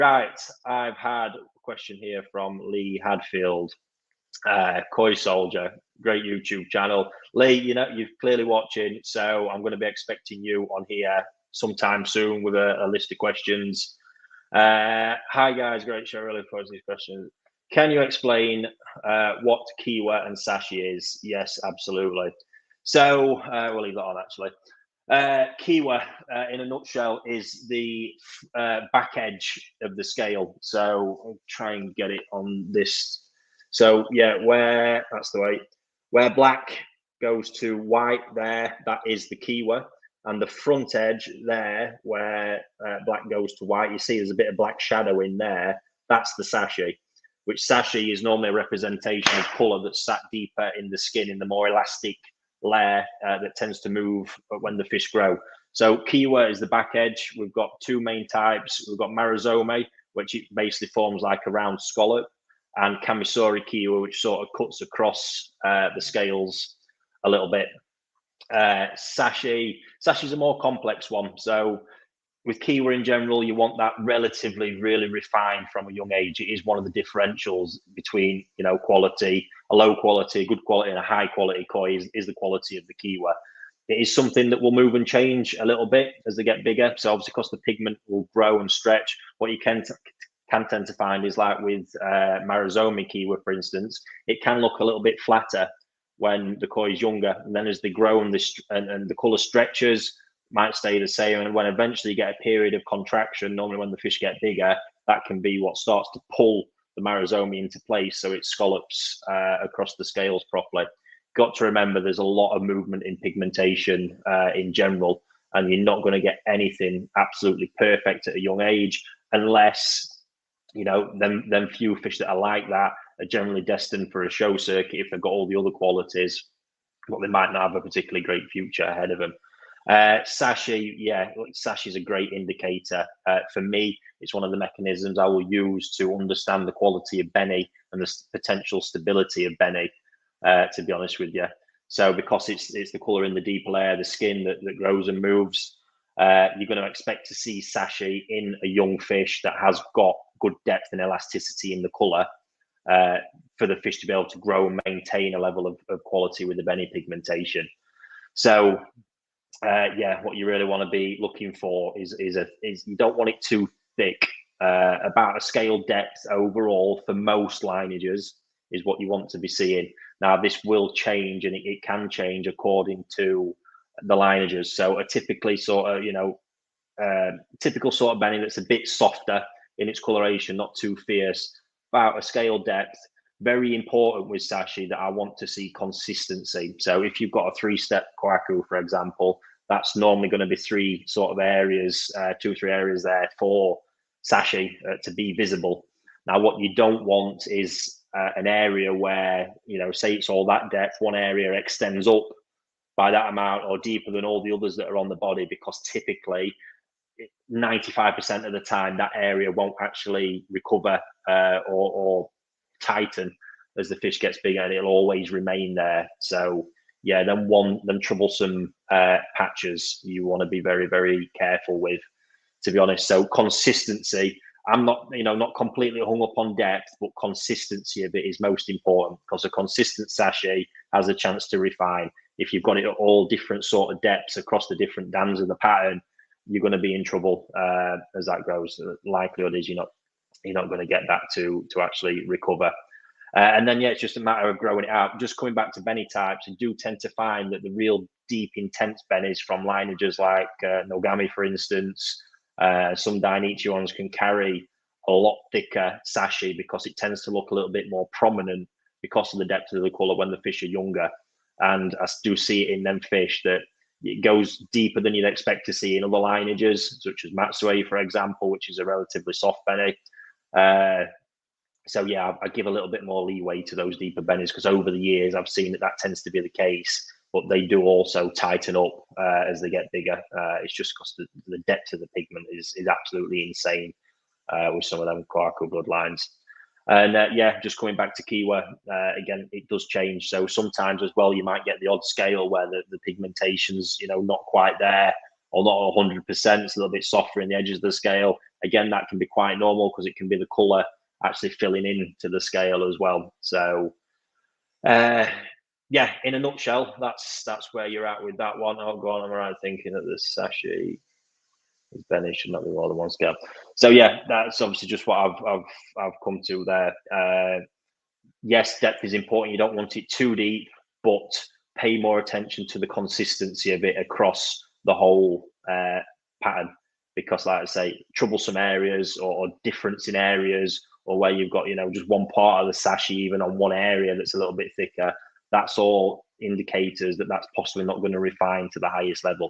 Right, I've had a question here from Lee Hadfield, Koi Soldier, great YouTube channel. Lee, you're clearly watching, so I'm going to be expecting you on here sometime soon with a list of questions. Hi guys, great show. Really forward to these questions. Can you explain what Kiwa and Sashi is? Yes, absolutely. So we'll leave that on actually. Kiwa, in a nutshell, is the back edge of the scale. So I'll try and get it on this. So yeah, that's the way. Where black goes to white there, that is the Kiwa. And the front edge there, where black goes to white, you see there's a bit of black shadow in there. That's the Sashi, which Sashi is normally a representation of colour that's sat deeper in the skin, in the more elastic layer that tends to move when the fish grow. So Kiwa is the back edge. We've got two main types. We've got Marizome, which it basically forms like a round scallop, and Kamisori Kiwa, which sort of cuts across the scales a little bit. Sashi's a more complex one. So with Kiwa in general, you want that relatively really refined from a young age. It is one of the differentials between, quality, a low quality, good quality, and a high quality koi is the quality of the Kiwa. It is something that will move and change a little bit as they get bigger. So obviously, because the pigment will grow and stretch, what you can tend to find is like with Marizome Kiwa, for instance, it can look a little bit flatter when the koi is younger, and then as they grow and the color stretches, might stay the same. And when eventually you get a period of contraction, normally when the fish get bigger, that can be what starts to pull the Marizome into place so it scallops across the scales properly. Got to remember there's a lot of movement in pigmentation in general, and you're not going to get anything absolutely perfect at a young age unless, them few fish that are like that are generally destined for a show circuit if they've got all the other qualities, but they might not have a particularly great future ahead of them. Sashi, Sashi is a great indicator. For me, it's one of the mechanisms I will use to understand the quality of Benny and the potential stability of Benny, to be honest with you. So because it's the colour in the deeper layer, the skin that grows and moves, you're going to expect to see Sashi in a young fish that has got good depth and elasticity in the colour for the fish to be able to grow and maintain a level of quality with the Benny pigmentation. So what you really want to be looking for is you don't want it too thick. About a scale depth overall for most lineages is what you want to be seeing. Now this will change, and it can change according to the lineages. So a typical sort of Benny that's a bit softer in its coloration, not too fierce. About a scale depth, very important with Sashi that I want to see consistency. So if you've got a 3-step Kwaku, for example, that's normally going to be 3 sort of areas, 2 or 3 areas there for Sashi to be visible. Now, what you don't want is an area where, say it's all that depth, one area extends up by that amount or deeper than all the others that are on the body, because typically 95% of the time that area won't actually recover or tighten as the fish gets bigger, and it'll always remain there. So them troublesome patches you want to be very, very careful with, to be honest. So consistency, I'm not completely hung up on depth, but consistency of it is most important, because a consistent Sashi has a chance to refine. If you've got it at all different sort of depths across the different dams of the pattern, you're going to be in trouble as that grows. The likelihood is you're not going to get that to actually recover. And then it's just a matter of growing it out. Just coming back to Benny types, you do tend to find that the real deep, intense Bennies from lineages like Nogami, for instance, some Dainichi ones can carry a lot thicker Sashi, because it tends to look a little bit more prominent because of the depth of the colour when the fish are younger. And I do see it in them fish that it goes deeper than you'd expect to see in other lineages, such as Matsue, for example, which is a relatively soft Benny. I give a little bit more leeway to those deeper Bennies, because over the years I've seen that tends to be the case, but they do also tighten up as they get bigger. It's just because the depth of the pigment is absolutely insane with some of them Kwaku bloodlines. And just coming back to Kiwa, again, it does change. So sometimes as well, you might get the odd scale where the pigmentation's, not quite there, or not 100%, it's a little bit softer in the edges of the scale. again, that can be quite normal because it can be the colour actually filling in to the scale as well. So yeah, in a nutshell, that's where you're at with that one. Oh, go on, I'm right thinking that the Sashi is Benny should not be more than one scale. So yeah, that's obviously just what I've come to there. Yes, depth is important. You don't want it too deep, but pay more attention to the consistency of it across the whole pattern. Because, like I say, troublesome areas or difference in areas, or where you've got, just one part of the sashi, even on one area that's a little bit thicker, that's all indicators that that's possibly not going to refine to the highest level.